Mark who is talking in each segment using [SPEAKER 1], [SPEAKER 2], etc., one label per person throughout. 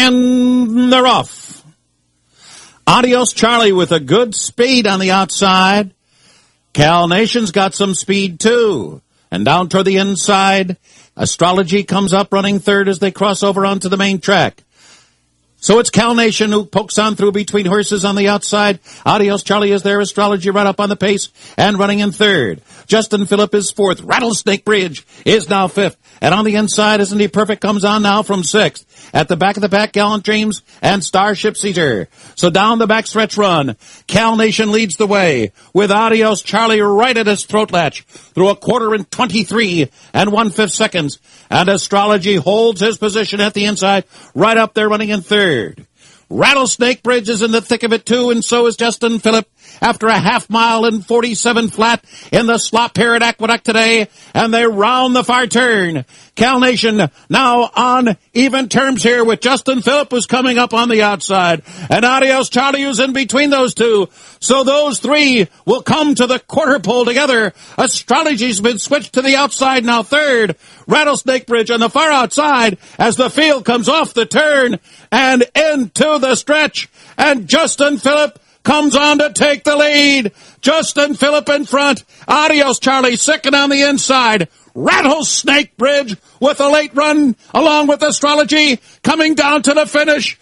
[SPEAKER 1] And they're off. Adios Charlie with a good speed on the outside. Cal Nation's got some speed too. And down toward the inside, Astrology comes up running third as they cross over onto the main track. So it's Cal Nation who pokes on through between horses on the outside. Adios Charlie is there. Astrology right up on the pace and running in third. Justin Phillip is fourth. Rattlesnake Bridge is now fifth. And on the inside, Isn't He Perfect comes on now from sixth. At the back of the pack, Gallant Dreams and Starship Caesar. So down the backstretch run, Cal Nation leads the way with Adios Charlie right at his throat latch through a quarter in 23 and 1/5 seconds. And Astrology holds his position at the inside, right up there running in third. Rattlesnake Bridge is in the thick of it too, and so is Justin Phillip after a half mile and 47 flat in the slop here at Aqueduct today, and they round the far turn. Cal Nation now on even terms here with Justin Phillip, who's coming up on the outside, and Adios Charlie, who's in between those two. So those three will come to the quarter pole together. Astrology's been switched to the outside now third. Rattlesnake Bridge on the far outside as the field comes off the turn and into the stretch, and Justin Phillip comes on to take the lead. Justin Phillip in front. Adios Charlie second on the inside. Rattlesnake Bridge with a late run along with Astrology coming down to the finish.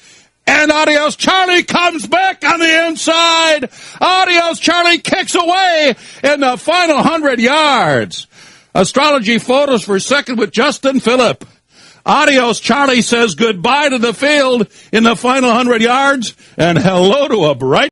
[SPEAKER 1] And Adios Charlie comes back on the inside. Adios Charlie kicks away in the final 100 yards. Astrology photos for second with Justin Phillip. Adios Charlie says goodbye to the field in the final 100 yards and hello to a bright